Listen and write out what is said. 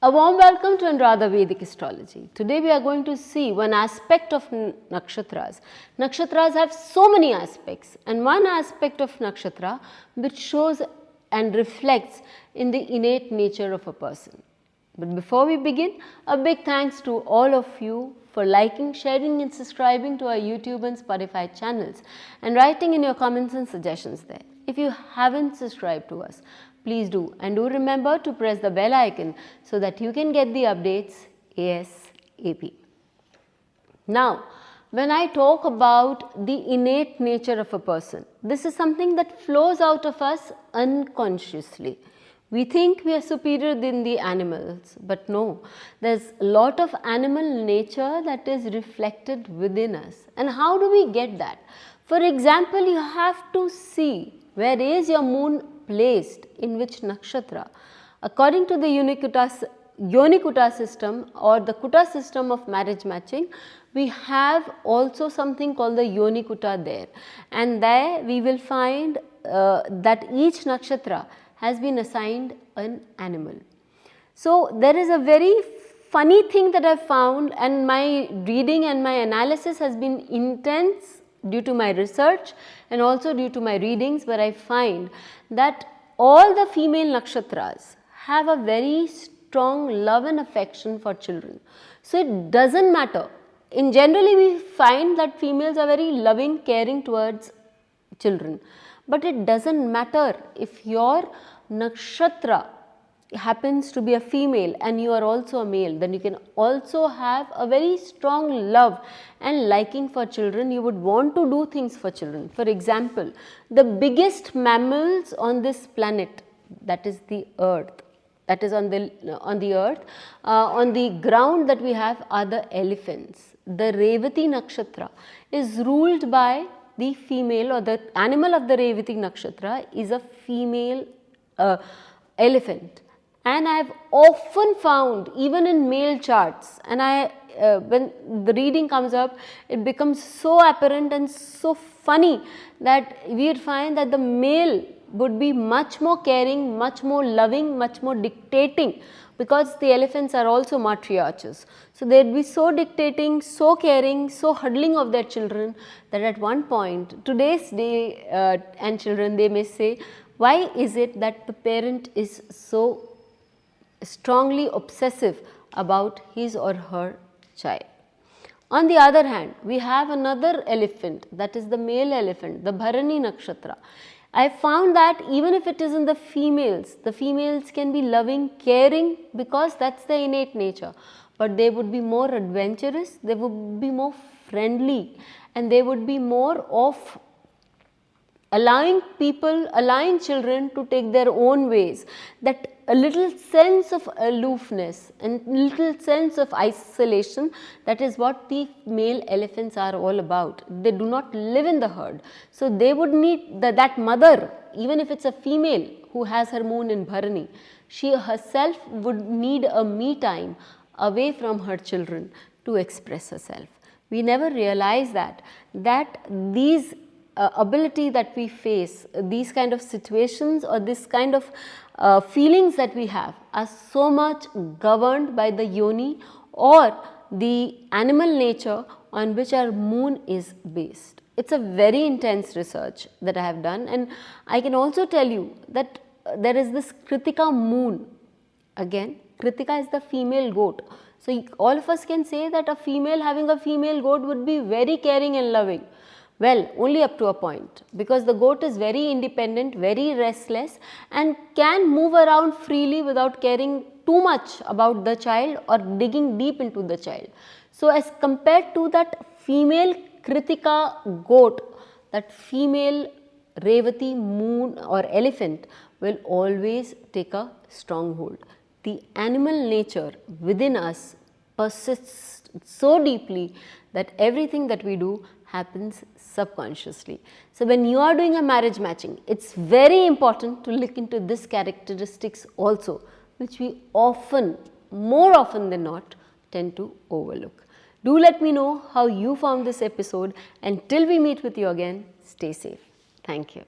A warm welcome to Anuradha Vedic Astrology. Today we are going to see one aspect of nakshatras. Nakshatras have so many aspects, and one aspect of nakshatra which shows and reflects in the innate nature of a person. But before we begin, a big thanks to all of you for liking, sharing and subscribing to our YouTube and Spotify channels and writing in your comments and suggestions there. If you haven't subscribed to us, please do, and do remember to press the bell icon so that you can get the updates ASAP. Now, when I talk about the innate nature of a person, this is something that flows out of us unconsciously. We think we are superior than the animals, but no, there's a lot of animal nature that is reflected within us. And how do we get that? For example, you have to see where is your moon placed in which nakshatra. According to the Yoni-Kuta system or the Kuta system of marriage matching, we have also something called the Yoni-Kuta there, and there we will find that each nakshatra has been assigned an animal. So, there is a very funny thing that I found, and my reading and my analysis has been intense due to my research and also due to my readings, where I find that all the female nakshatras have a very strong love and affection for children. So, it does not matter. In generally we find that females are very loving, caring towards children. But it does not matter if your nakshatra happens to be a female and you are also a male, then you can also have a very strong love and liking for children. You would want to do things for children. For example, the biggest mammals on this planet, that is the earth, that is on the earth, on the ground that we have are the elephants. The Revati nakshatra is ruled by the female, or the animal of the Revati nakshatra is a female elephant. And I have often found, even in male charts, and when the reading comes up, it becomes so apparent and so funny that we would find that the male would be much more caring, much more loving, much more dictating, because the elephants are also matriarchs. So, they would be so dictating, so caring, so huddling of their children that at one point, today's day and children, they may say, why is it that the parent is so strongly obsessive about his or her child? On the other hand, we have another elephant, that is the male elephant, the Bharani nakshatra. I found that even if it is in the females can be loving, caring, because that is the innate nature, but they would be more adventurous, they would be more friendly, and they would be more of allowing children to take their own ways. That a little sense of aloofness and little sense of isolation, that is what the male elephants are all about. They do not live in the herd. So, they would need that mother, even if it is a female who has her moon in Bharani, she herself would need a me time away from her children to express herself. We never realize that these ability that we face, these kind of situations or this kind of feelings that we have are so much governed by the yoni or the animal nature on which our moon is based. It is a very intense research that I have done, and I can also tell you that there is this Kritika moon. Again, Kritika is the female goat. So, all of us can say that a female having a female goat would be very caring and loving. Well, only up to a point, because the goat is very independent, very restless, and can move around freely without caring too much about the child or digging deep into the child. So, as compared to that female Kritika goat, that female Revati moon or elephant will always take a stronghold. The animal nature within us persists so deeply that everything that we do happens subconsciously. So, when you are doing a marriage matching, it is very important to look into this characteristics also, which we often, more often than not, tend to overlook. Do let me know how you found this episode, and till we meet with you again, stay safe. Thank you.